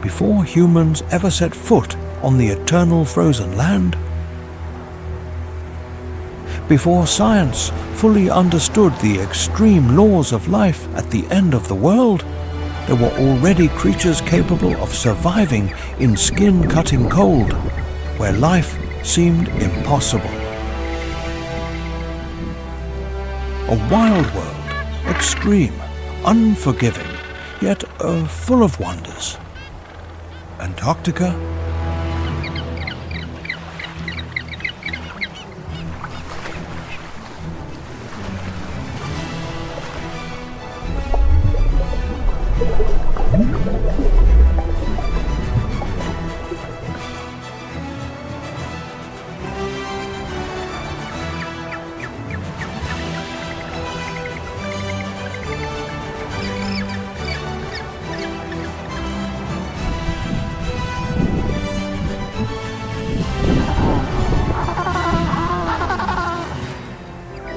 before humans ever set foot on the eternal frozen land? Before science fully understood the extreme laws of life at the end of the world, there were already creatures capable of surviving in skin-cutting cold, where life seemed impossible. A wild world, extreme, unforgiving, yet full of wonders. Antarctica.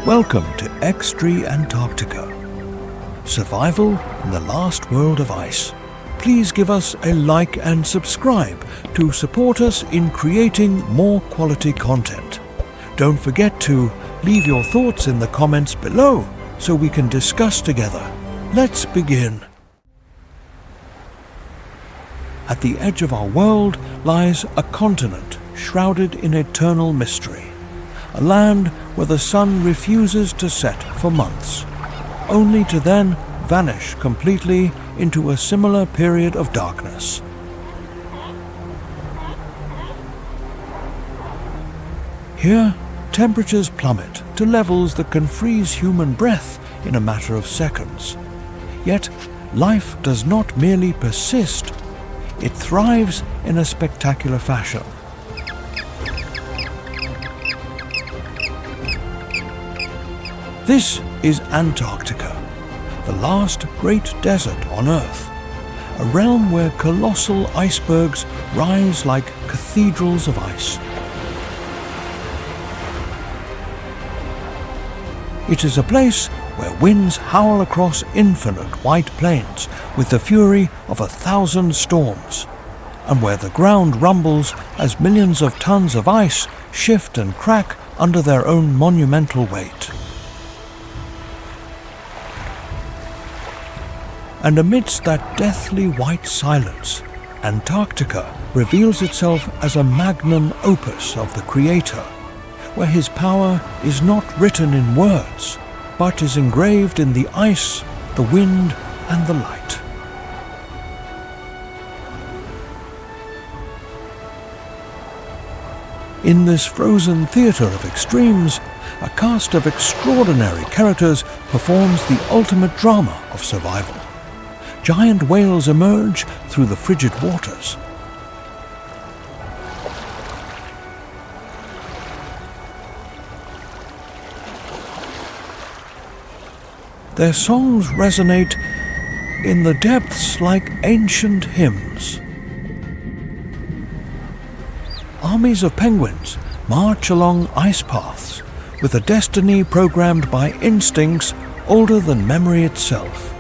Welcome to EXTRE Antarctica. Survival in the last world of ice. Please give us a like and subscribe to support us in creating more quality content. Don't forget to leave your thoughts in the comments below so we can discuss together. Let's begin. At the edge of our world lies a continent shrouded in eternal mystery. A land where the sun refuses to set for months, only to then vanish completely into a similar period of darkness. Here, temperatures plummet to levels that can freeze human breath in a matter of seconds. Yet, life does not merely persist, it thrives in a spectacular fashion. This is Antarctica, the last great desert on Earth, a realm where colossal icebergs rise like cathedrals of ice. It is a place where winds howl across infinite white plains with the fury of 1,000 storms, and where the ground rumbles as millions of tons of ice shift and crack under their own monumental weight. And amidst that deathly white silence, Antarctica reveals itself as a magnum opus of the Creator, where His power is not written in words, but is engraved in the ice, the wind, and the light. In this frozen theatre of extremes, a cast of extraordinary characters performs the ultimate drama of survival. Giant whales emerge through the frigid waters. Their songs resonate in the depths like ancient hymns. Armies of penguins march along ice paths with a destiny programmed by instincts older than memory itself.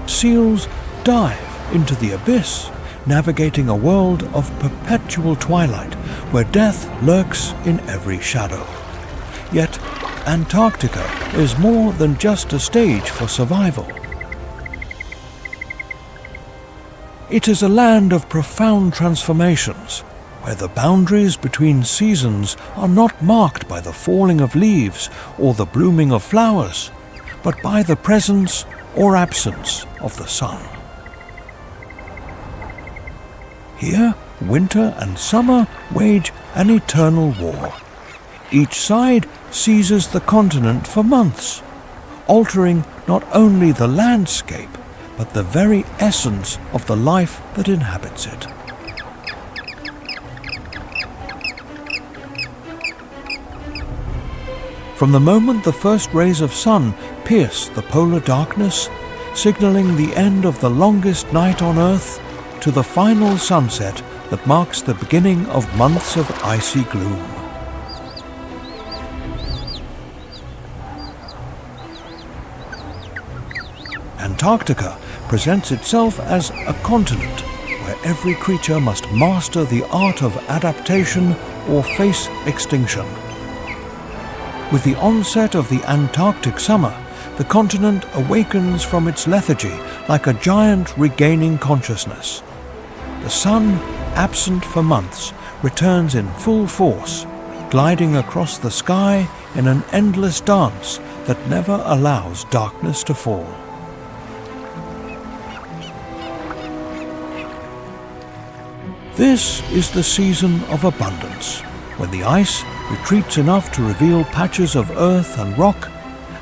Seals dive into the abyss, navigating a world of perpetual twilight where death lurks in every shadow. Yet, Antarctica is more than just a stage for survival. It is a land of profound transformations, where the boundaries between seasons are not marked by the falling of leaves or the blooming of flowers, but by the presence or absence of the sun. Here, winter and summer wage an eternal war. Each side seizes the continent for months, altering not only the landscape, but the very essence of the life that inhabits it. From the moment the first rays of sun pierce the polar darkness, signaling the end of the longest night on Earth, to the final sunset that marks the beginning of months of icy gloom. Antarctica presents itself as a continent where every creature must master the art of adaptation or face extinction. With the onset of the Antarctic summer, the continent awakens from its lethargy like a giant regaining consciousness. The sun, absent for months, returns in full force, gliding across the sky in an endless dance that never allows darkness to fall. This is the season of abundance, when the ice retreats enough to reveal patches of earth and rock,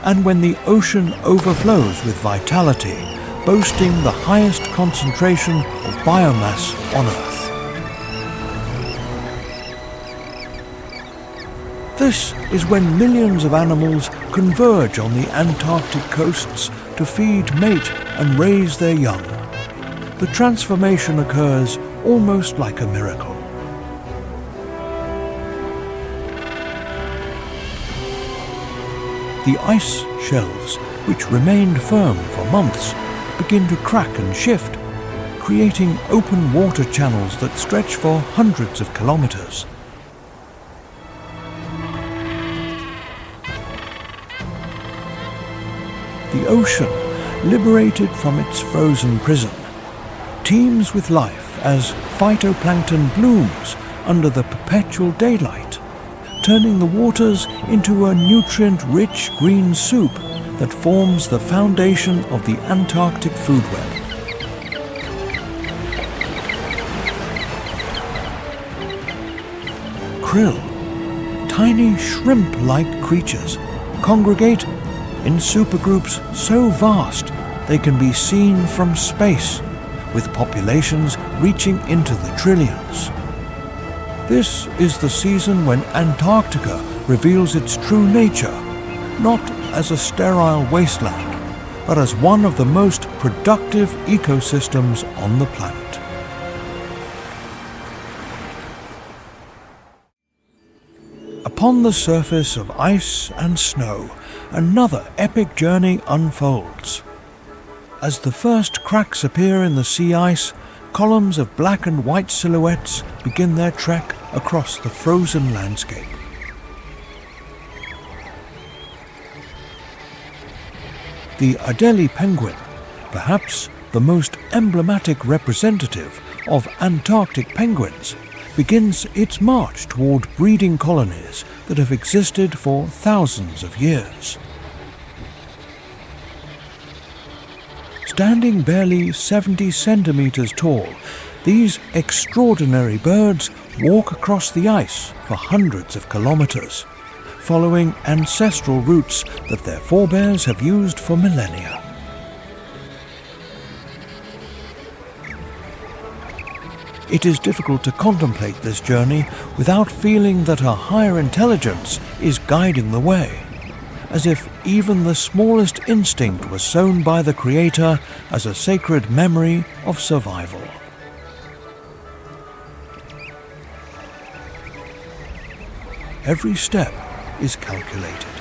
and when the ocean overflows with vitality, boasting the highest concentration of biomass on Earth. This is when millions of animals converge on the Antarctic coasts to feed, mate, and raise their young. The transformation occurs almost like a miracle. The ice shelves, which remained firm for months, begin to crack and shift, creating open water channels that stretch for hundreds of kilometers. The ocean, liberated from its frozen prison, teems with life as phytoplankton blooms under the perpetual daylight, turning the waters into a nutrient-rich green soup that forms the foundation of the Antarctic food web. Krill, tiny shrimp-like creatures, congregate in supergroups so vast they can be seen from space, with populations reaching into the trillions. This is the season when Antarctica reveals its true nature, not as a sterile wasteland, but as one of the most productive ecosystems on the planet. Upon the surface of ice and snow, another epic journey unfolds. As the first cracks appear in the sea ice, columns of black and white silhouettes begin their trek across the frozen landscape. The Adelie penguin, perhaps the most emblematic representative of Antarctic penguins, begins its march toward breeding colonies that have existed for thousands of years. Standing barely 70 centimeters tall, these extraordinary birds walk across the ice for hundreds of kilometers, following ancestral routes that their forebears have used for millennia. It is difficult to contemplate this journey without feeling that a higher intelligence is guiding the way, as if even the smallest instinct was sown by the Creator as a sacred memory of survival. Every step is calculated.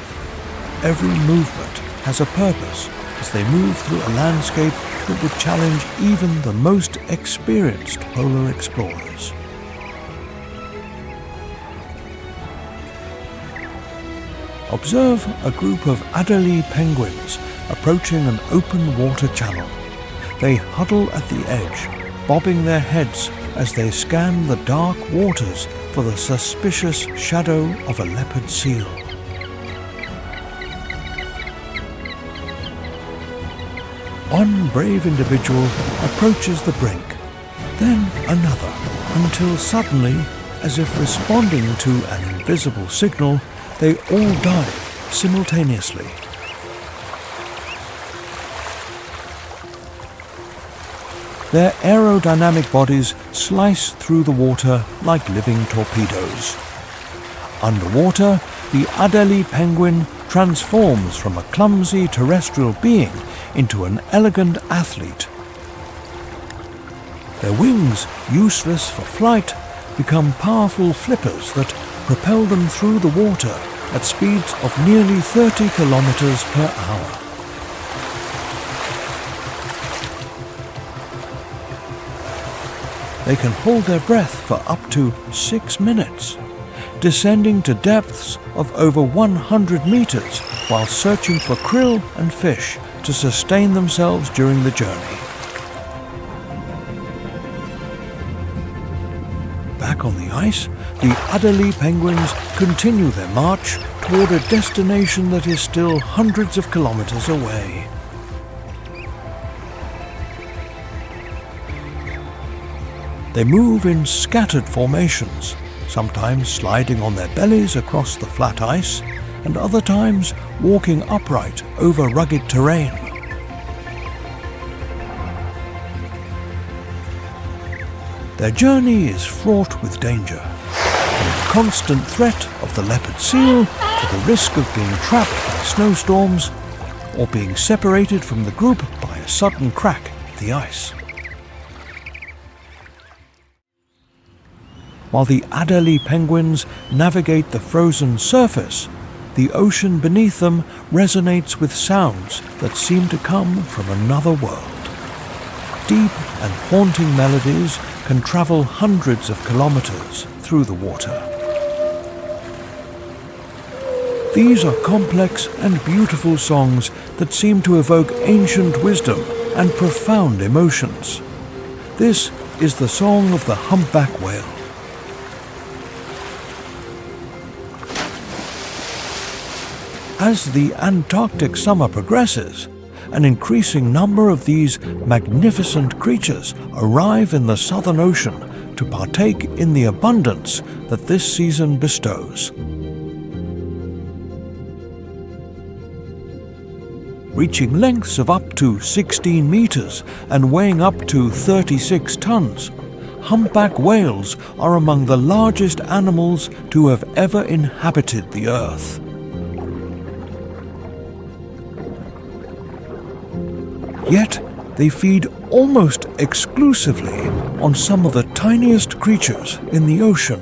Every movement has a purpose as they move through a landscape that would challenge even the most experienced polar explorers. Observe a group of Adelie penguins approaching an open water channel. They huddle at the edge, bobbing their heads as they scan the dark waters for the suspicious shadow of a leopard seal. One brave individual approaches the brink, then another, until suddenly, as if responding to an invisible signal, they all dive simultaneously. Their aerodynamic bodies slice through the water like living torpedoes. Underwater, the Adelie penguin transforms from a clumsy terrestrial being into an elegant athlete. Their wings, useless for flight, become powerful flippers that propel them through the water at speeds of nearly 30 kilometers per hour. they can hold their breath for up to 6 minutes, descending to depths of over 100 meters while searching for krill and fish to sustain themselves during the journey. Back on the ice, the Adelie penguins continue their march toward a destination that is still hundreds of kilometers away. They move in scattered formations, sometimes sliding on their bellies across the flat ice, and other times walking upright over rugged terrain. Their journey is fraught with danger, from the constant threat of the leopard seal to the risk of being trapped by snowstorms or being separated from the group by a sudden crack in the ice. While the Adelie penguins navigate the frozen surface, the ocean beneath them resonates with sounds that seem to come from another world. Deep and haunting melodies can travel hundreds of kilometers through the water. These are complex and beautiful songs that seem to evoke ancient wisdom and profound emotions. This is the song of the humpback whale. As the Antarctic summer progresses, an increasing number of these magnificent creatures arrive in the Southern Ocean to partake in the abundance that this season bestows. Reaching lengths of up to 16 meters and weighing up to 36 tons, humpback whales are among the largest animals to have ever inhabited the Earth. Yet, they feed almost exclusively on some of the tiniest creatures in the ocean.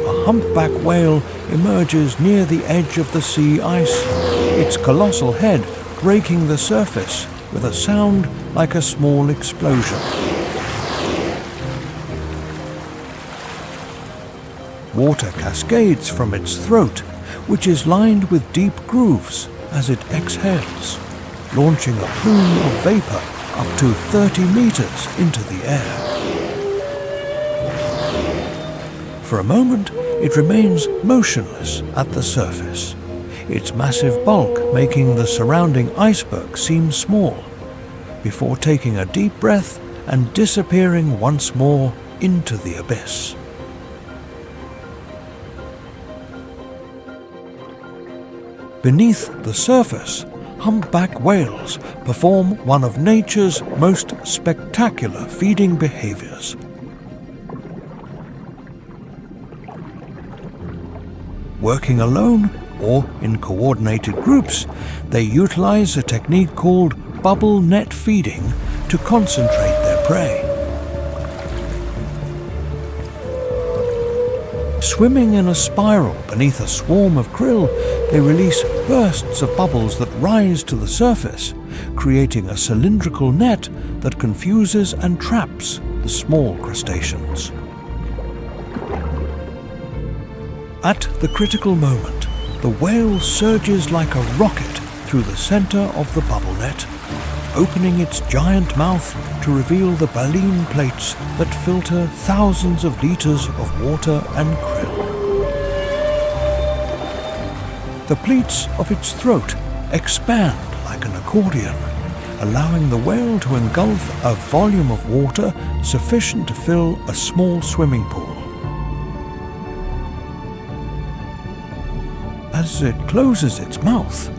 A humpback whale emerges near the edge of the sea ice, its colossal head breaking the surface with a sound like a small explosion. Water cascades from its throat, which is lined with deep grooves as it exhales, launching a plume of vapor up to 30 meters into the air. For a moment, it remains motionless at the surface, its massive bulk making the surrounding iceberg seem small, before taking a deep breath and disappearing once more into the abyss. Beneath the surface, humpback whales perform one of nature's most spectacular feeding behaviors. Working alone or in coordinated groups, they utilize a technique called bubble net feeding to concentrate their prey. Swimming in a spiral beneath a swarm of krill, they release bursts of bubbles that rise to the surface, creating a cylindrical net that confuses and traps the small crustaceans. At the critical moment, the whale surges like a rocket through the center of the bubble net, opening its giant mouth to reveal the baleen plates that filter thousands of liters of water and krill. The pleats of its throat expand like an accordion, allowing the whale to engulf a volume of water sufficient to fill a small swimming pool. As it closes its mouth,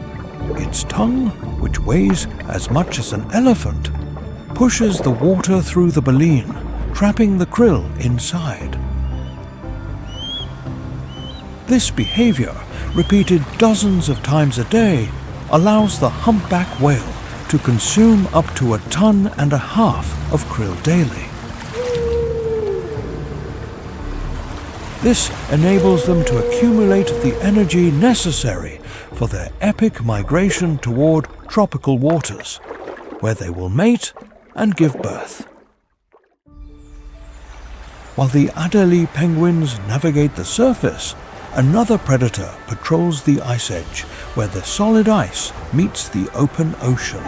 its tongue, which weighs as much as an elephant, pushes the water through the baleen, trapping the krill inside. This behavior, repeated dozens of times a day, allows the humpback whale to consume up to 1.5 tons of krill daily. This enables them to accumulate the energy necessary for their epic migration toward tropical waters, where they will mate and give birth. While the Adelie penguins navigate the surface, another predator patrols the ice edge, where the solid ice meets the open ocean.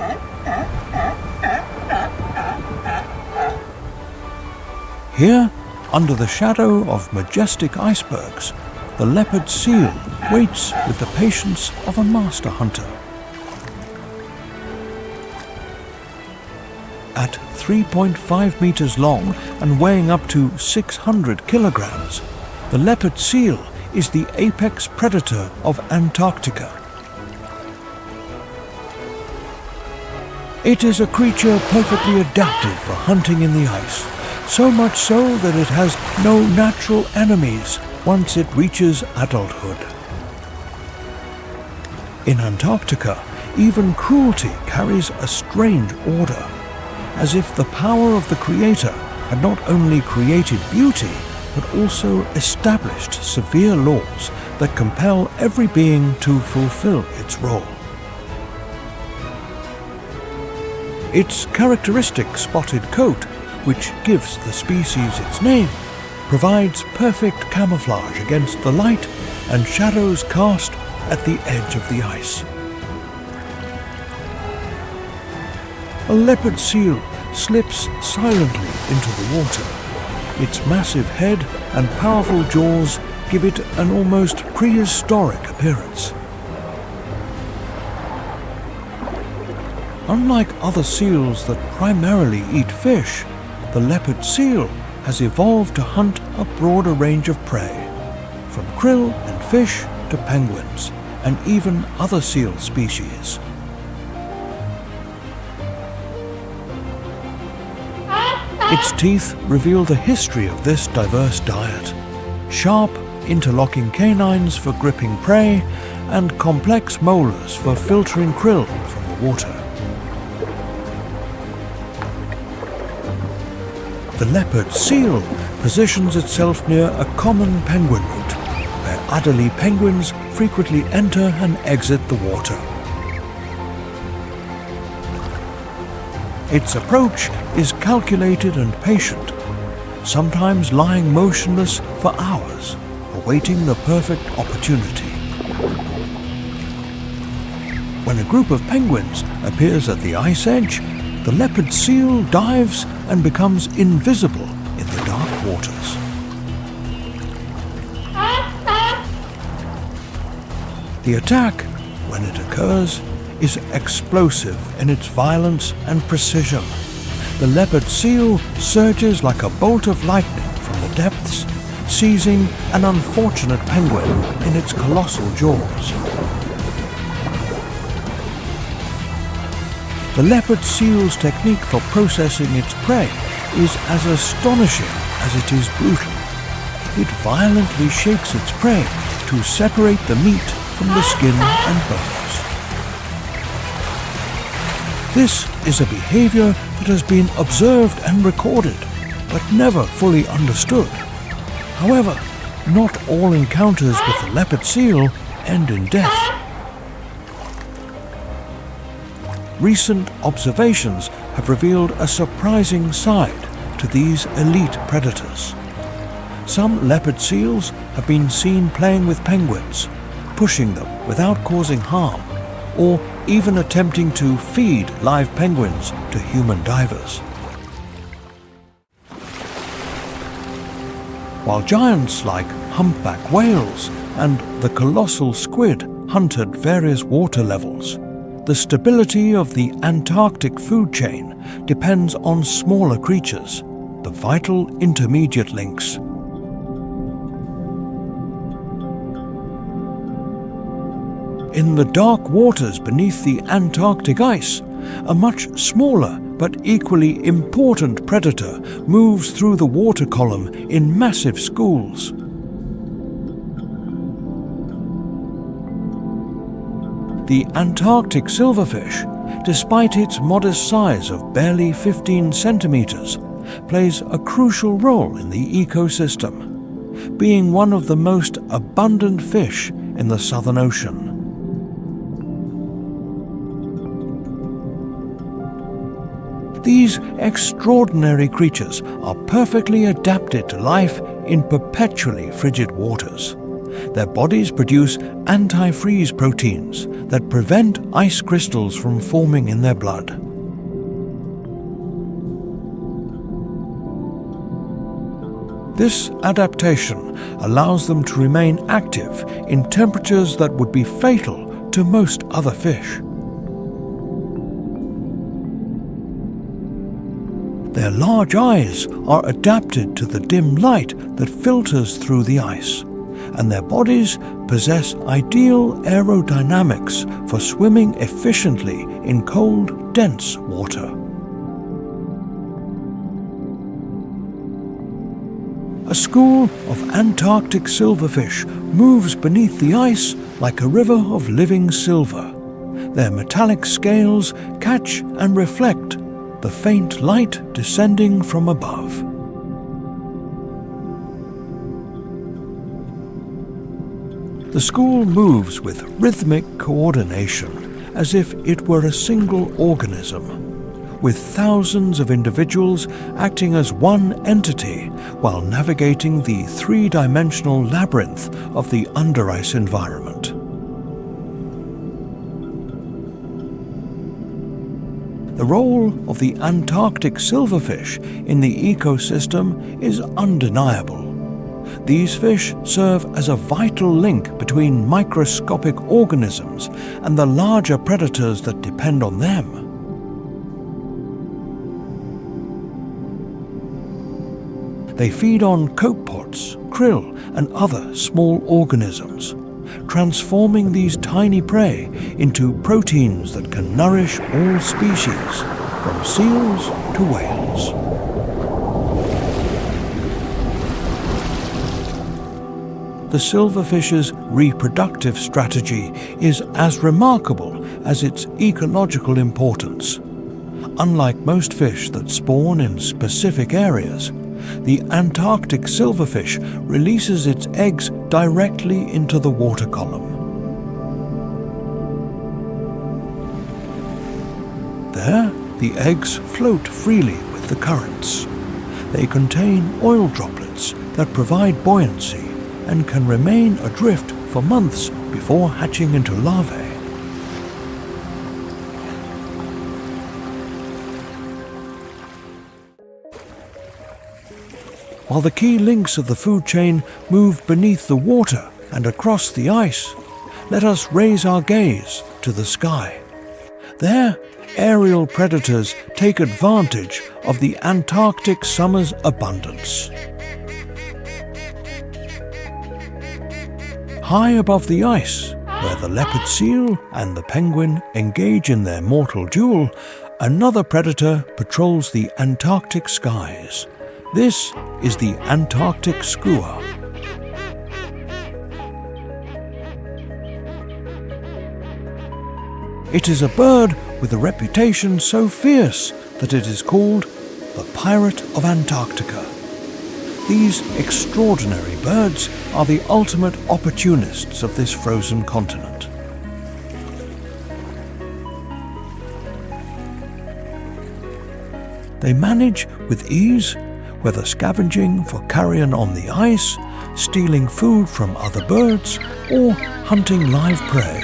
Here, under the shadow of majestic icebergs, the leopard seal waits with the patience of a master hunter. At 3.5 meters long and weighing up to 600 kilograms, the leopard seal is the apex predator of Antarctica. It is a creature perfectly adapted for hunting in the ice, so much so that it has no natural enemies once it reaches adulthood. In Antarctica, even cruelty carries a strange order, as if the power of the Creator had not only created beauty, but also established severe laws that compel every being to fulfill its role. Its characteristic spotted coat, which gives the species its name, provides perfect camouflage against the light and shadows cast at the edge of the ice. A leopard seal slips silently into the water. Its massive head and powerful jaws give it an almost prehistoric appearance. Unlike other seals that primarily eat fish, the leopard seal has evolved to hunt a broader range of prey, from krill and fish to penguins, and even other seal species. Its teeth reveal the history of this diverse diet: sharp, interlocking canines for gripping prey, and complex molars for filtering krill from the water. The leopard seal positions itself near a common penguin route, where Adelie penguins frequently enter and exit the water. Its approach is calculated and patient, sometimes lying motionless for hours, awaiting the perfect opportunity. When a group of penguins appears at the ice edge, the leopard seal dives and becomes invisible in the dark waters. The attack, when it occurs, is explosive in its violence and precision. The leopard seal surges like a bolt of lightning from the depths, seizing an unfortunate penguin in its colossal jaws. The leopard seal's technique for processing its prey is as astonishing as it is brutal. It violently shakes its prey to separate the meat from the skin and bones. This is a behavior that has been observed and recorded, but never fully understood. However, not all encounters with the leopard seal end in death. Recent observations have revealed a surprising side to these elite predators. Some leopard seals have been seen playing with penguins, pushing them without causing harm, or even attempting to feed live penguins to human divers. While giants like humpback whales and the colossal squid hunt at various water levels, the stability of the Antarctic food chain depends on smaller creatures, the vital intermediate links. In the dark waters beneath the Antarctic ice, a much smaller but equally important predator moves through the water column in massive schools. The Antarctic silverfish, despite its modest size of barely 15 centimeters, plays a crucial role in the ecosystem, being one of the most abundant fish in the Southern Ocean. These extraordinary creatures are perfectly adapted to life in perpetually frigid waters. Their bodies produce antifreeze proteins that prevent ice crystals from forming in their blood. This adaptation allows them to remain active in temperatures that would be fatal to most other fish. Their large eyes are adapted to the dim light that filters through the ice, and their bodies possess ideal aerodynamics for swimming efficiently in cold, dense water. A school of Antarctic silverfish moves beneath the ice like a river of living silver. Their metallic scales catch and reflect the faint light descending from above. The school moves with rhythmic coordination, as if it were a single organism, with thousands of individuals acting as one entity while navigating the three-dimensional labyrinth of the under-ice environment. The role of the Antarctic silverfish in the ecosystem is undeniable. These fish serve as a vital link between microscopic organisms and the larger predators that depend on them. They feed on copepods, krill, and other small organisms, transforming these tiny prey into proteins that can nourish all species, from seals to whales. The silverfish's reproductive strategy is as remarkable as its ecological importance. Unlike most fish that spawn in specific areas, the Antarctic silverfish releases its eggs directly into the water column. There, the eggs float freely with the currents. They contain oil droplets that provide buoyancy and can remain adrift for months before hatching into larvae. While the key links of the food chain move beneath the water and across the ice, let us raise our gaze to the sky. There, aerial predators take advantage of the Antarctic summer's abundance. High above the ice, where the leopard seal and the penguin engage in their mortal duel, another predator patrols the Antarctic skies. This is the Antarctic skua. It is a bird with a reputation so fierce that it is called the Pirate of Antarctica. These extraordinary birds are the ultimate opportunists of this frozen continent. They manage with ease, whether scavenging for carrion on the ice, stealing food from other birds, or hunting live prey.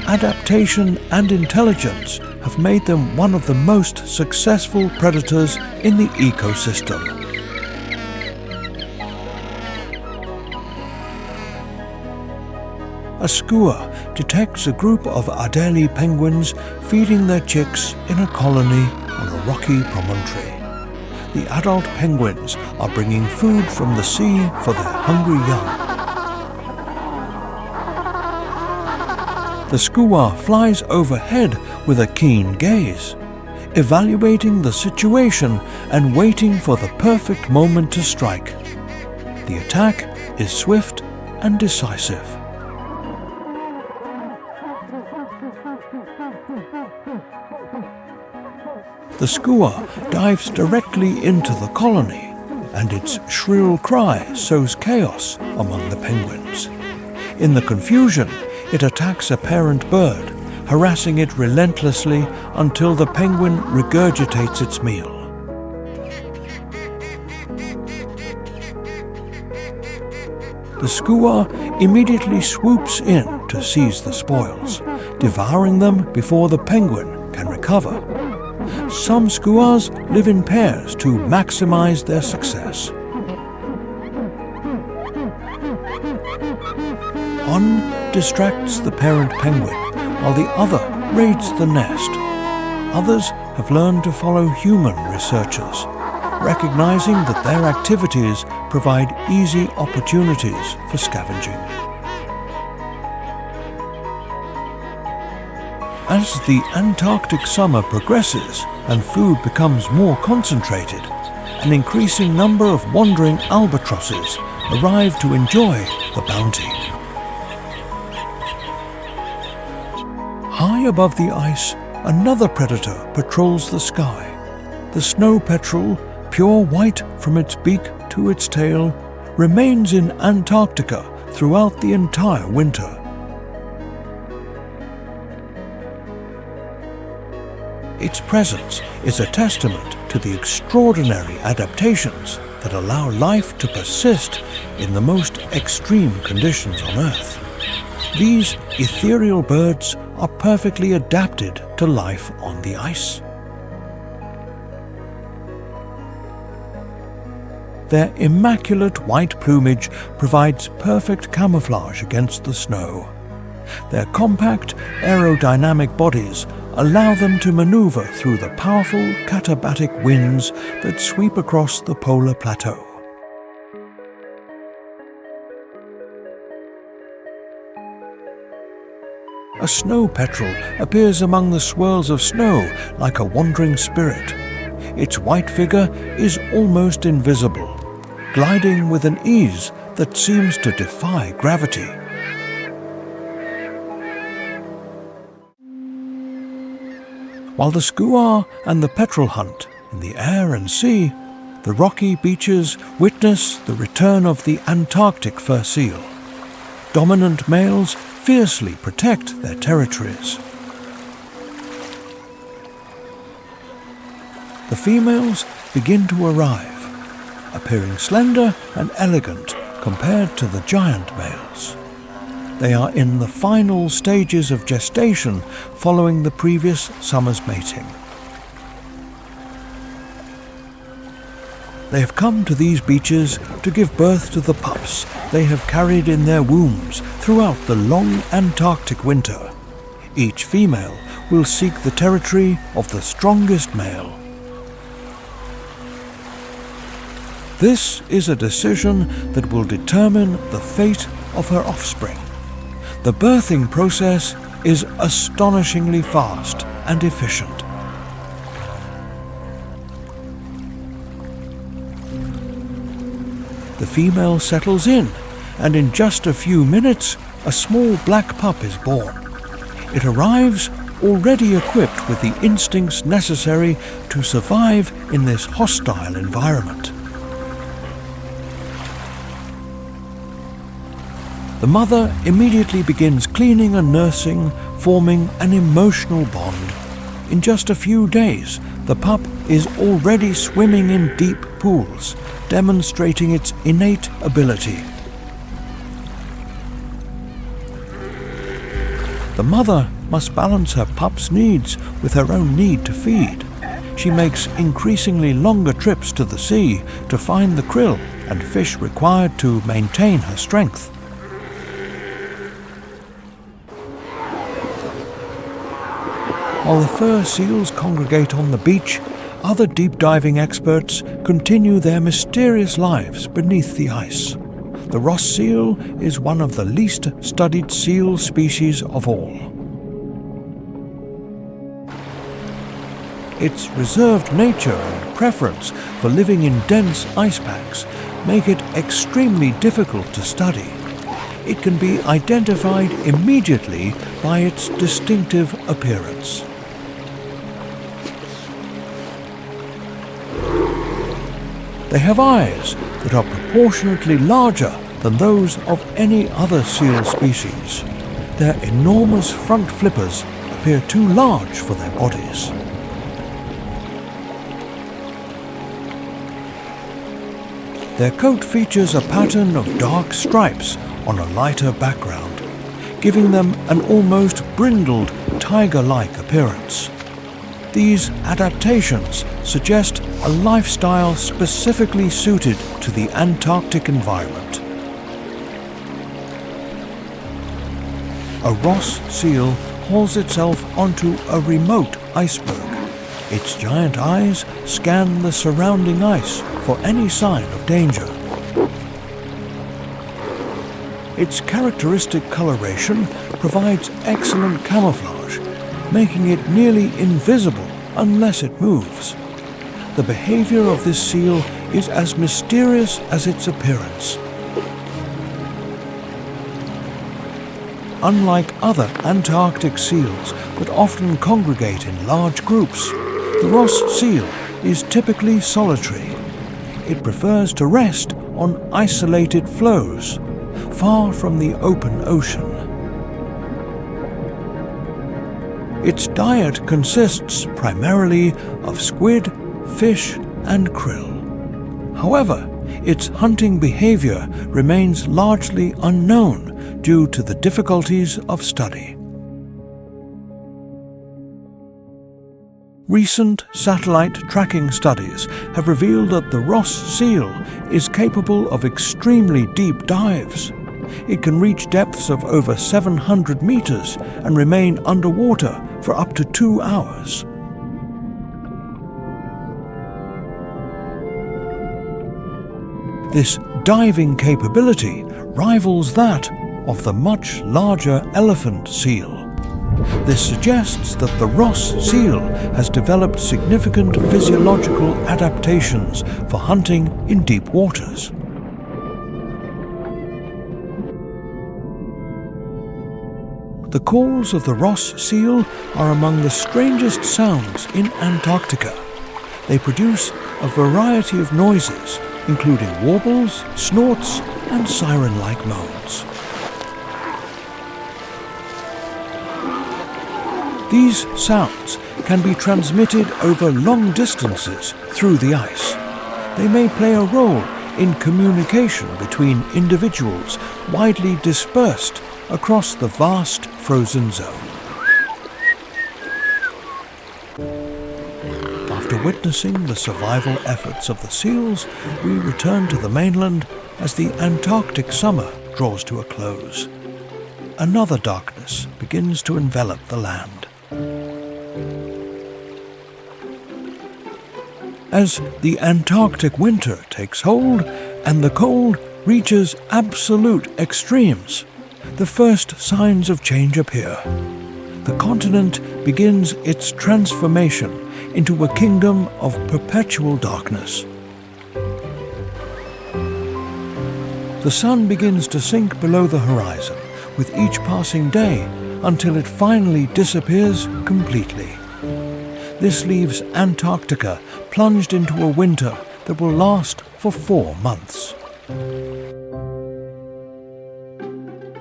Adaptation and intelligence have made them one of the most successful predators in the ecosystem. A skua detects a group of Adelie penguins feeding their chicks in a colony on a rocky promontory. The adult penguins are bringing food from the sea for their hungry young. The skua flies overhead with a keen gaze, evaluating the situation and waiting for the perfect moment to strike. The attack is swift and decisive. The skua dives directly into the colony, and its shrill cry sows chaos among the penguins. In the confusion, it attacks a parent bird, harassing it relentlessly until the penguin regurgitates its meal. The skua immediately swoops in to seize the spoils, devouring them before the penguin can recover. Some skuas live in pairs to maximize their success. One distracts the parent penguin while the other raids the nest. Others have learned to follow human researchers, recognizing that their activities provide easy opportunities for scavenging. As the Antarctic summer progresses and food becomes more concentrated, an increasing number of wandering albatrosses arrive to enjoy the bounty. High above the ice, another predator patrols the sky. The snow petrel, pure white from its beak to its tail, remains in Antarctica throughout the entire winter. Its presence is a testament to the extraordinary adaptations that allow life to persist in the most extreme conditions on Earth. These ethereal birds are perfectly adapted to life on the ice. Their immaculate white plumage provides perfect camouflage against the snow. Their compact, aerodynamic bodies allow them to maneuver through the powerful katabatic winds that sweep across the polar plateau. A snow petrel appears among the swirls of snow like a wandering spirit. Its white figure is almost invisible, gliding with an ease that seems to defy gravity. While the skua and the petrel hunt in the air and sea, the rocky beaches witness the return of the Antarctic fur seal. Dominant males fiercely protect their territories. The females begin to arrive, appearing slender and elegant compared to the giant males. They are in the final stages of gestation following the previous summer's mating. They have come to these beaches to give birth to the pups they have carried in their wombs throughout the long Antarctic winter. Each female will seek the territory of the strongest male. This is a decision that will determine the fate of her offspring. The birthing process is astonishingly fast and efficient. The female settles in, and in just a few minutes, a small black pup is born. It arrives already equipped with the instincts necessary to survive in this hostile environment. The mother immediately begins cleaning and nursing, forming an emotional bond. In just a few days, the pup is already swimming in deep pools, demonstrating its innate ability. The mother must balance her pup's needs with her own need to feed. She makes increasingly longer trips to the sea to find the krill and fish required to maintain her strength. While the fur seals congregate on the beach, other deep diving experts continue their mysterious lives beneath the ice. The Ross seal is one of the least studied seal species of all. Its reserved nature and preference for living in dense ice packs make it extremely difficult to study. It can be identified immediately by its distinctive appearance. They have eyes that are proportionately larger than those of any other seal species. Their enormous front flippers appear too large for their bodies. Their coat features a pattern of dark stripes on a lighter background, giving them an almost brindled, tiger-like appearance. These adaptations suggest a lifestyle specifically suited to the Antarctic environment. A Ross seal hauls itself onto a remote iceberg. Its giant eyes scan the surrounding ice for any sign of danger. Its characteristic coloration provides excellent camouflage, making it nearly invisible unless it moves. The behavior of this seal is as mysterious as its appearance. Unlike other Antarctic seals that often congregate in large groups, the Ross seal is typically solitary. It prefers to rest on isolated floes, far from the open ocean. Its diet consists primarily of squid, fish, and krill. However, its hunting behavior remains largely unknown due to the difficulties of study. Recent satellite tracking studies have revealed that the Ross seal is capable of extremely deep dives. It can reach depths of over 700 meters and remain underwater for up to 2 hours. This diving capability rivals that of the much larger elephant seal. This suggests that the Ross seal has developed significant physiological adaptations for hunting in deep waters. The calls of the Ross seal are among the strangest sounds in Antarctica. They produce a variety of noises, including warbles, snorts, and siren-like moans. These sounds can be transmitted over long distances through the ice. They may play a role in communication between individuals widely dispersed across the vast frozen zone. After witnessing the survival efforts of the seals, we return to the mainland as the Antarctic summer draws to a close. Another darkness begins to envelop the land. As the Antarctic winter takes hold and the cold reaches absolute extremes, the first signs of change appear. The continent begins its transformation into a kingdom of perpetual darkness. The sun begins to sink below the horizon with each passing day until it finally disappears completely. This leaves Antarctica plunged into a winter that will last for 4 months.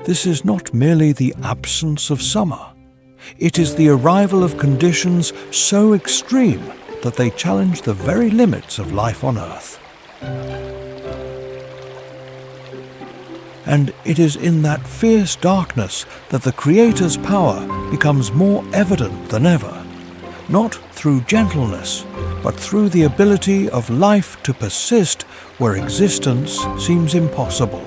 This is not merely the absence of summer. It is the arrival of conditions so extreme that they challenge the very limits of life on Earth. And it is in that fierce darkness that the Creator's power becomes more evident than ever, not through gentleness, but through the ability of life to persist where existence seems impossible.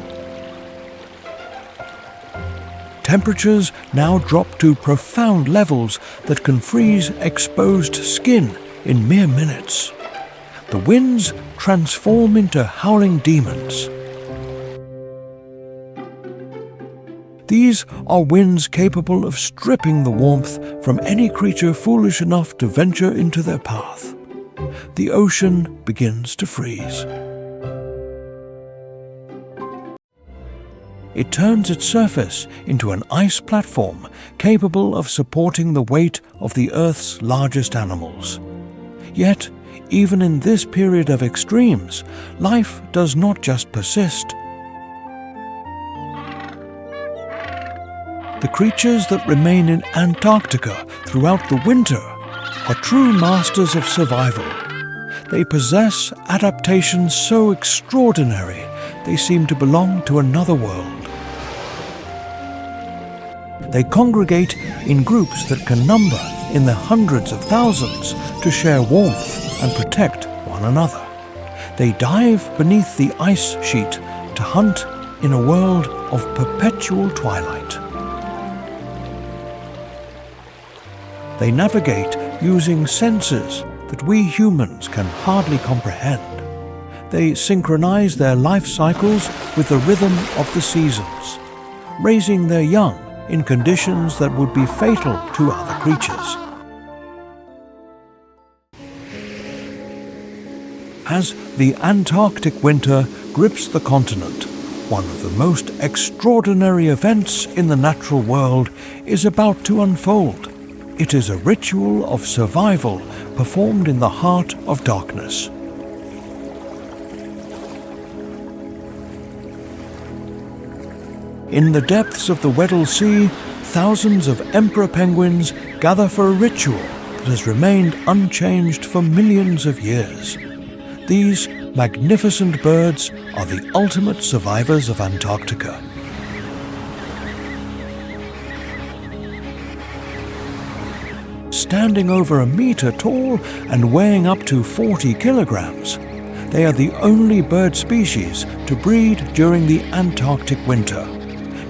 Temperatures now drop to profound levels that can freeze exposed skin in mere minutes. The winds transform into howling demons. These are winds capable of stripping the warmth from any creature foolish enough to venture into their path. The ocean begins to freeze. It turns its surface into an ice platform capable of supporting the weight of the Earth's largest animals. Yet, even in this period of extremes, life does not just persist. The creatures that remain in Antarctica throughout the winter are true masters of survival. They possess adaptations so extraordinary they seem to belong to another world. They congregate in groups that can number in the hundreds of thousands to share warmth and protect one another. They dive beneath the ice sheet to hunt in a world of perpetual twilight. They navigate using senses that we humans can hardly comprehend. They synchronize their life cycles with the rhythm of the seasons, raising their young in conditions that would be fatal to other creatures. As the Antarctic winter grips the continent, one of the most extraordinary events in the natural world is about to unfold. It is a ritual of survival performed in the heart of darkness. In the depths of the Weddell Sea, thousands of emperor penguins gather for a ritual that has remained unchanged for millions of years. These magnificent birds are the ultimate survivors of Antarctica. Standing over a meter tall and weighing up to 40 kilograms, they are the only bird species to breed during the Antarctic winter,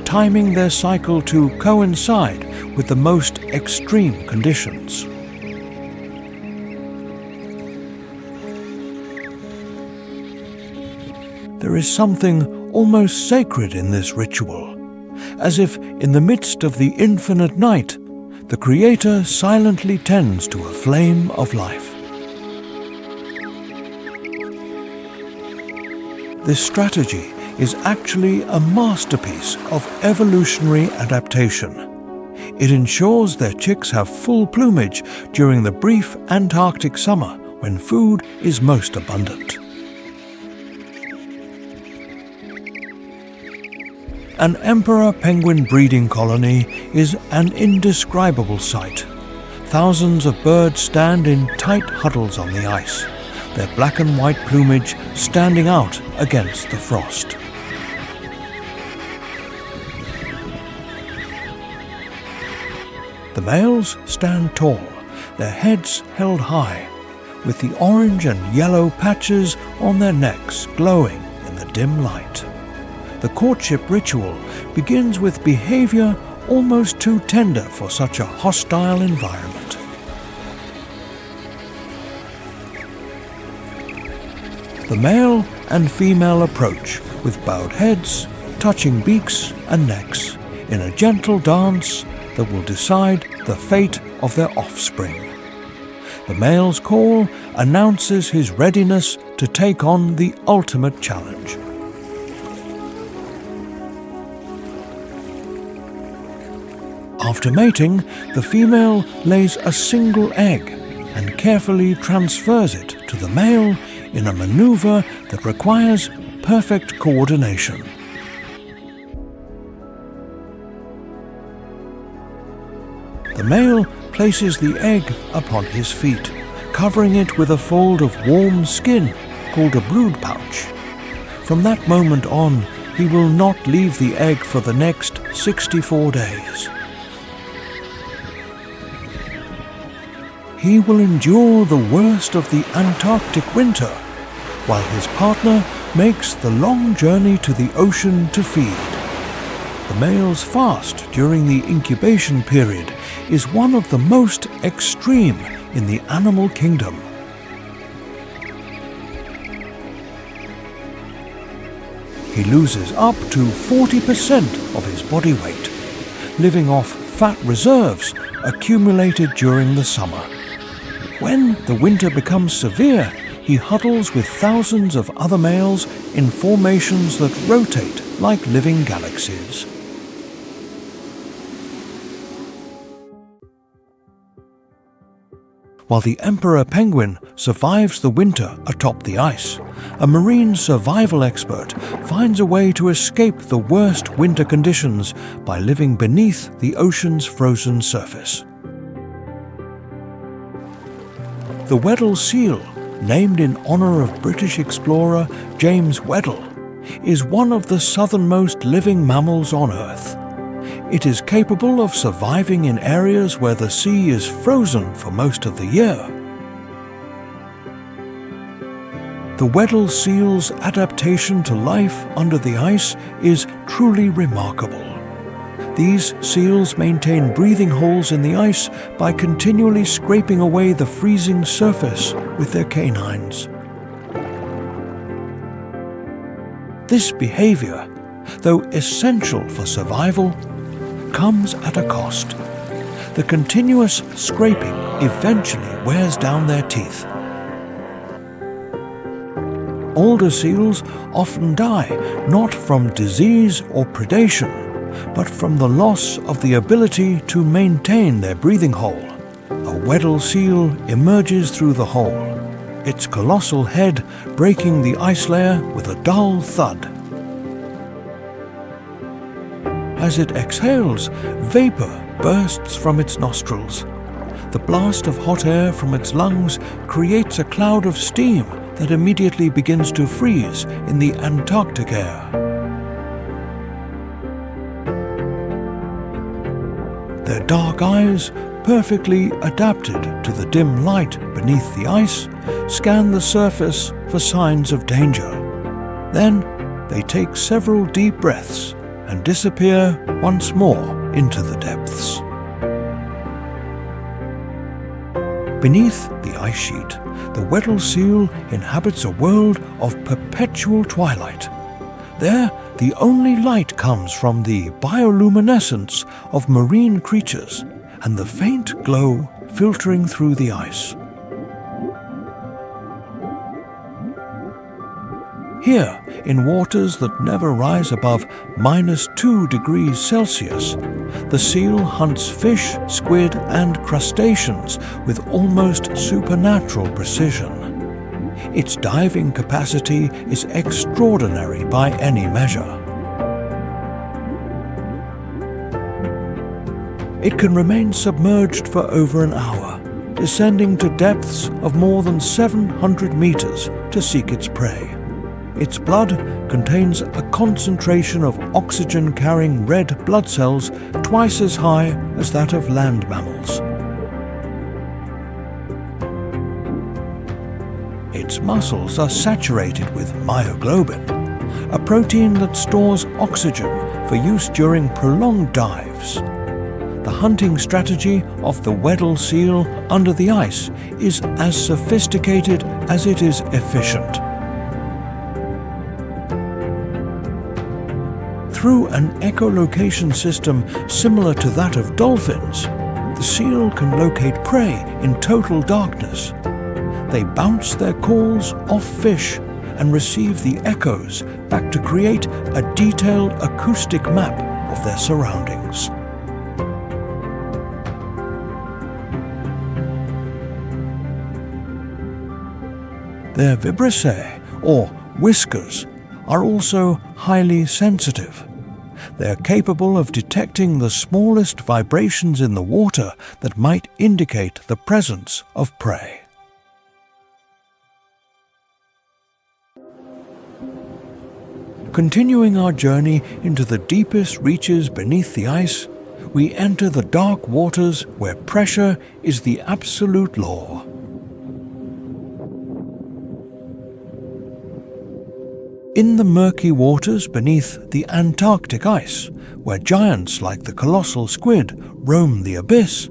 timing their cycle to coincide with the most extreme conditions. There is something almost sacred in this ritual, as if in the midst of the infinite night, the Creator silently tends to a flame of life. This strategy is actually a masterpiece of evolutionary adaptation. It ensures their chicks have full plumage during the brief Antarctic summer when food is most abundant. An emperor penguin breeding colony is an indescribable sight. Thousands of birds stand in tight huddles on the ice, their black and white plumage standing out against the frost. The males stand tall, their heads held high, with the orange and yellow patches on their necks glowing in the dim light. The courtship ritual begins with behavior almost too tender for such a hostile environment. The male and female approach with bowed heads, touching beaks and necks in a gentle dance that will decide the fate of their offspring. The male's call announces his readiness to take on the ultimate challenge. After mating, the female lays a single egg and carefully transfers it to the male in a maneuver that requires perfect coordination. The male places the egg upon his feet, covering it with a fold of warm skin called a brood pouch. From that moment on, he will not leave the egg for the next 64 days. He will endure the worst of the Antarctic winter, while his partner makes the long journey to the ocean to feed. The male's fast during the incubation period is one of the most extreme in the animal kingdom. He loses up to 40% of his body weight, living off fat reserves accumulated during the summer. When the winter becomes severe, he huddles with thousands of other males in formations that rotate like living galaxies. While the emperor penguin survives the winter atop the ice, a marine survival expert finds a way to escape the worst winter conditions by living beneath the ocean's frozen surface. The Weddell seal, named in honour of British explorer James Weddell, is one of the southernmost living mammals on Earth. It is capable of surviving in areas where the sea is frozen for most of the year. The Weddell seal's adaptation to life under the ice is truly remarkable. These seals maintain breathing holes in the ice by continually scraping away the freezing surface with their canines. This behavior, though essential for survival, comes at a cost. The continuous scraping eventually wears down their teeth. Older seals often die not from disease or predation, but from the loss of the ability to maintain their breathing hole. A Weddell seal emerges through the hole, its colossal head breaking the ice layer with a dull thud. As it exhales, vapor bursts from its nostrils. The blast of hot air from its lungs creates a cloud of steam that immediately begins to freeze in the Antarctic air. Their dark eyes, perfectly adapted to the dim light beneath the ice, scan the surface for signs of danger. Then they take several deep breaths and disappear once more into the depths. Beneath the ice sheet, the Weddell seal inhabits a world of perpetual twilight. There, the only light comes from the bioluminescence of marine creatures and the faint glow filtering through the ice. Here, in waters that never rise above -2 degrees Celsius, the seal hunts fish, squid, and crustaceans with almost supernatural precision. Its diving capacity is extraordinary by any measure. It can remain submerged for over an hour, descending to depths of more than 700 meters to seek its prey. Its blood contains a concentration of oxygen-carrying red blood cells twice as high as that of land mammals. Its muscles are saturated with myoglobin, a protein that stores oxygen for use during prolonged dives. The hunting strategy of the Weddell seal under the ice is as sophisticated as it is efficient. Through an echolocation system similar to that of dolphins, the seal can locate prey in total darkness. They bounce their calls off fish and receive the echoes back to create a detailed acoustic map of their surroundings. Their vibrissae, or whiskers, are also highly sensitive. They are capable of detecting the smallest vibrations in the water that might indicate the presence of prey. Continuing our journey into the deepest reaches beneath the ice, we enter the dark waters where pressure is the absolute law. In the murky waters beneath the Antarctic ice, where giants like the colossal squid roam the abyss,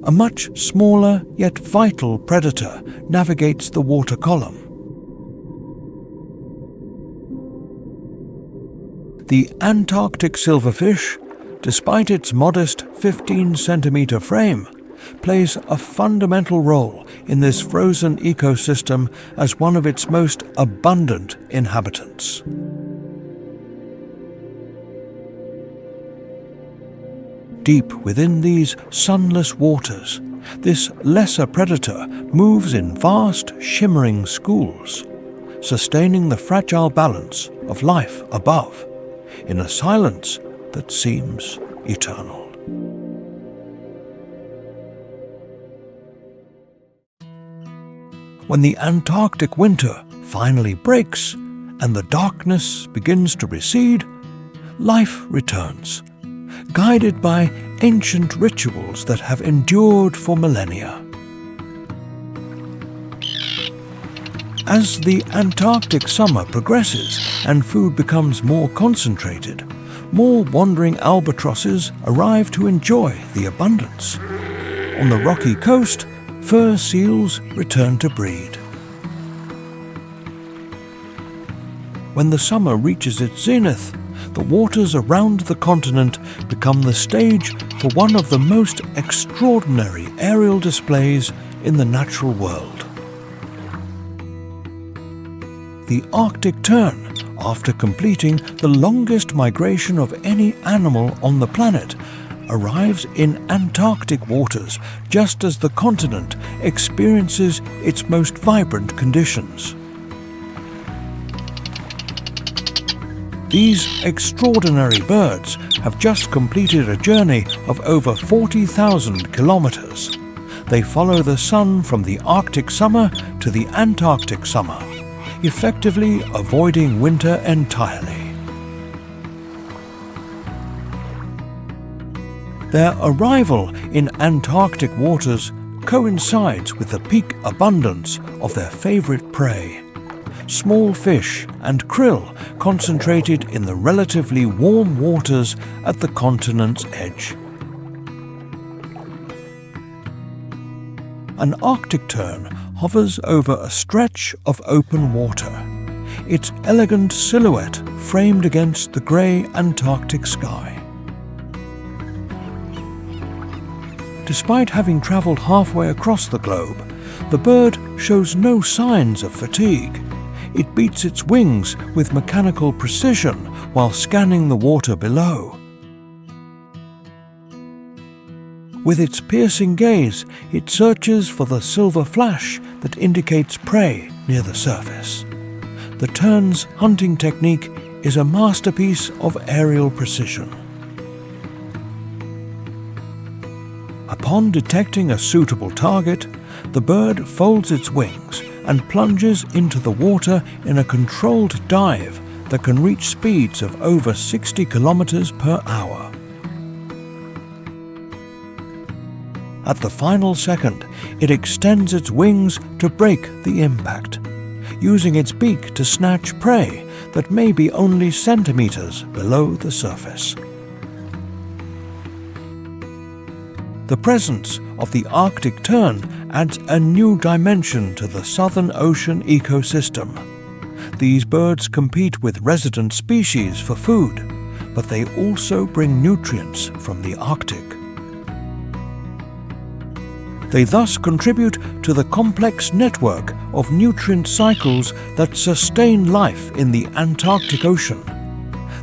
a much smaller yet vital predator navigates the water column. The Antarctic silverfish, despite its modest 15-centimeter frame, plays a fundamental role in this frozen ecosystem as one of its most abundant inhabitants. Deep within these sunless waters, this lesser predator moves in vast, shimmering schools, sustaining the fragile balance of life above, in a silence that seems eternal. When the Antarctic winter finally breaks and the darkness begins to recede, life returns, guided by ancient rituals that have endured for millennia. As the Antarctic summer progresses and food becomes more concentrated, more wandering albatrosses arrive to enjoy the abundance. On the rocky coast, fur seals return to breed. When the summer reaches its zenith, the waters around the continent become the stage for one of the most extraordinary aerial displays in the natural world. The Arctic tern, after completing the longest migration of any animal on the planet, arrives in Antarctic waters just as the continent experiences its most vibrant conditions. These extraordinary birds have just completed a journey of over 40,000 kilometers. They follow the sun from the Arctic summer to the Antarctic summer, effectively avoiding winter entirely. Their arrival in Antarctic waters coincides with the peak abundance of their favorite prey, small fish and krill concentrated in the relatively warm waters at the continent's edge. An Arctic tern hovers over a stretch of open water, its elegant silhouette framed against the grey Antarctic sky. Despite having travelled halfway across the globe, the bird shows no signs of fatigue. It beats its wings with mechanical precision while scanning the water below. With its piercing gaze, it searches for the silver flash that indicates prey near the surface. The tern's hunting technique is a masterpiece of aerial precision. Upon detecting a suitable target, the bird folds its wings and plunges into the water in a controlled dive that can reach speeds of over 60 kilometers per hour. At the final second, it extends its wings to break the impact, using its beak to snatch prey that may be only centimeters below the surface. The presence of the Arctic tern adds a new dimension to the Southern Ocean ecosystem. These birds compete with resident species for food, but they also bring nutrients from the Arctic. They thus contribute to the complex network of nutrient cycles that sustain life in the Antarctic Ocean.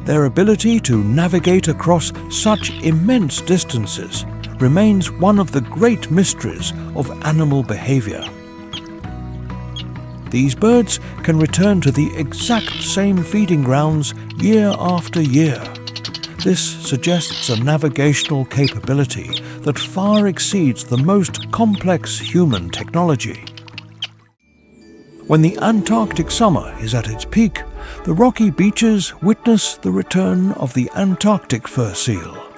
Their ability to navigate across such immense distances remains one of the great mysteries of animal behavior. These birds can return to the exact same feeding grounds year after year. This suggests a navigational capability that far exceeds the most complex human technology. When the Antarctic summer is at its peak, the rocky beaches witness the return of the Antarctic fur seal.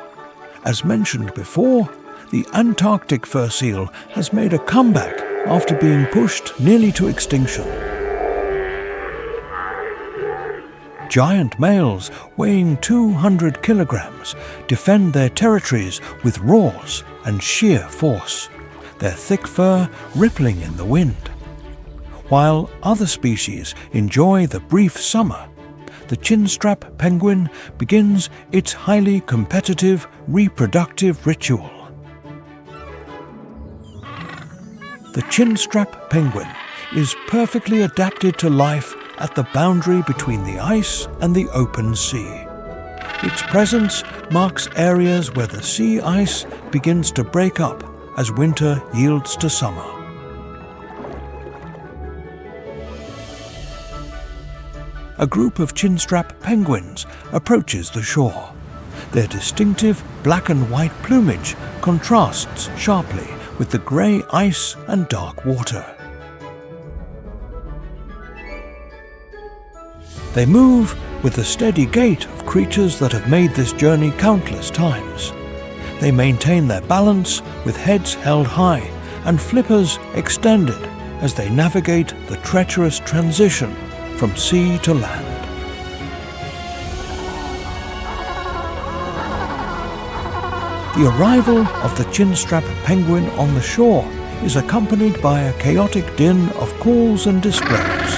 As mentioned before, the Antarctic fur seal has made a comeback after being pushed nearly to extinction. Giant males weighing 200 kilograms defend their territories with roars and sheer force, their thick fur rippling in the wind. While other species enjoy the brief summer, the chinstrap penguin begins its highly competitive reproductive ritual. The chinstrap penguin is perfectly adapted to life at the boundary between the ice and the open sea. Its presence marks areas where the sea ice begins to break up as winter yields to summer. A group of chinstrap penguins approaches the shore. Their distinctive black and white plumage contrasts sharply with the grey ice and dark water. They move with the steady gait of creatures that have made this journey countless times. They maintain their balance with heads held high and flippers extended as they navigate the treacherous transition from sea to land. The arrival of the chinstrap penguin on the shore is accompanied by a chaotic din of calls and displays.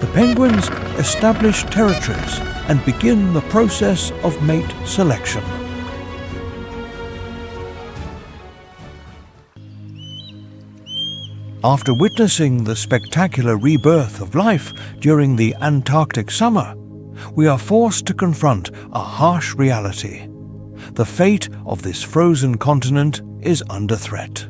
The penguins establish territories and begin the process of mate selection. After witnessing the spectacular rebirth of life during the Antarctic summer, we are forced to confront a harsh reality. The fate of this frozen continent is under threat.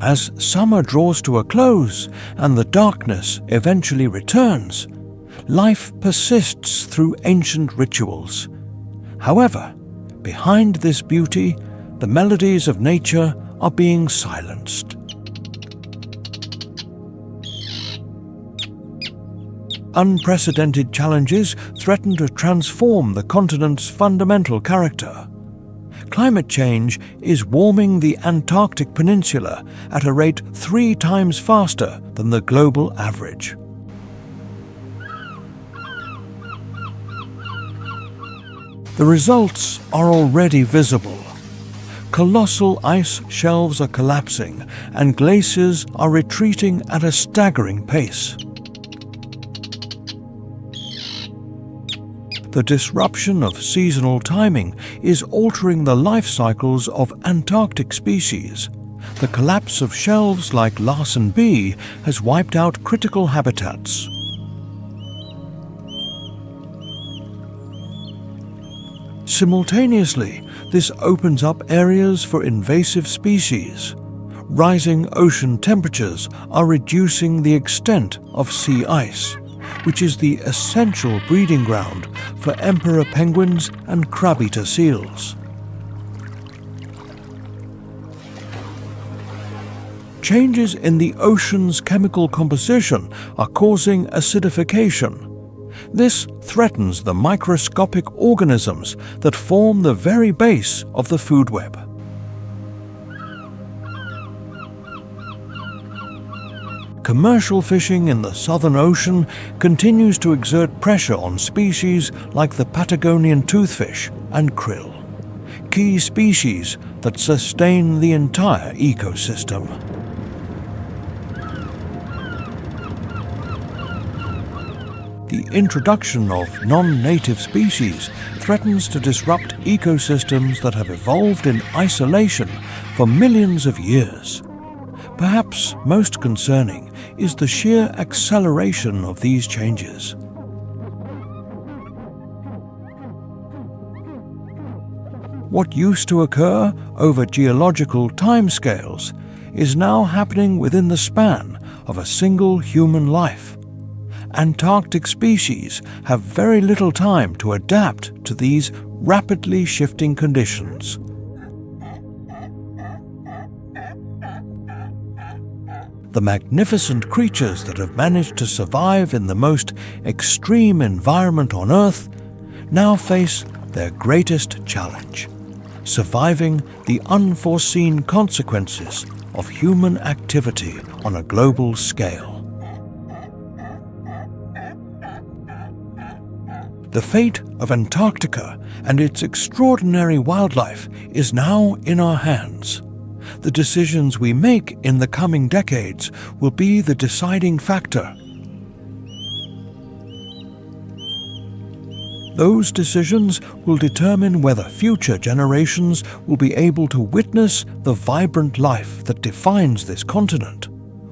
As summer draws to a close and the darkness eventually returns, life persists through ancient rituals. However, behind this beauty, the melodies of nature are being silenced. Unprecedented challenges threaten to transform the continent's fundamental character. Climate change is warming the Antarctic Peninsula at a rate 3 times faster than the global average. The results are already visible. Colossal ice shelves are collapsing and glaciers are retreating at a staggering pace. The disruption of seasonal timing is altering the life cycles of Antarctic species. The collapse of shelves like Larsen B has wiped out critical habitats. Simultaneously, this opens up areas for invasive species. Rising ocean temperatures are reducing the extent of sea ice, which is the essential breeding ground for emperor penguins and crab-eater seals. Changes in the ocean's chemical composition are causing acidification. This threatens the microscopic organisms that form the very base of the food web. Commercial fishing in the Southern Ocean continues to exert pressure on species like the Patagonian toothfish and krill, key species that sustain the entire ecosystem. The introduction of non-native species threatens to disrupt ecosystems that have evolved in isolation for millions of years. Perhaps most concerning is the sheer acceleration of these changes. What used to occur over geological timescales is now happening within the span of a single human life. Antarctic species have very little time to adapt to these rapidly shifting conditions. The magnificent creatures that have managed to survive in the most extreme environment on Earth now face their greatest challenge: surviving the unforeseen consequences of human activity on a global scale. The fate of Antarctica and its extraordinary wildlife is now in our hands. The decisions we make in the coming decades will be the deciding factor. Those decisions will determine whether future generations will be able to witness the vibrant life that defines this continent,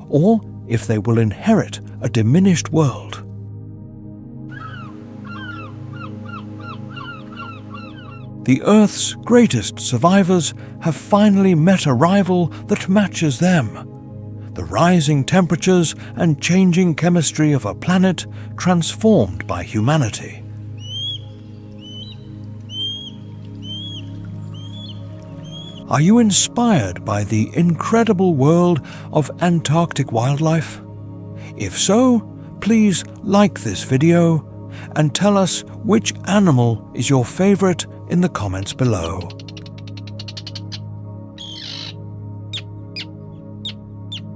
or if they will inherit a diminished world. The Earth's greatest survivors have finally met a rival that matches them. The rising temperatures and changing chemistry of a planet transformed by humanity. Are you inspired by the incredible world of Antarctic wildlife? If so, please like this video and tell us which animal is your favorite in the comments below.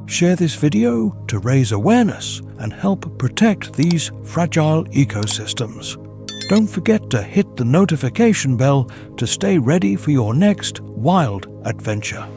Share this video to raise awareness and help protect these fragile ecosystems. Don't forget to hit the notification bell to stay ready for your next wild adventure.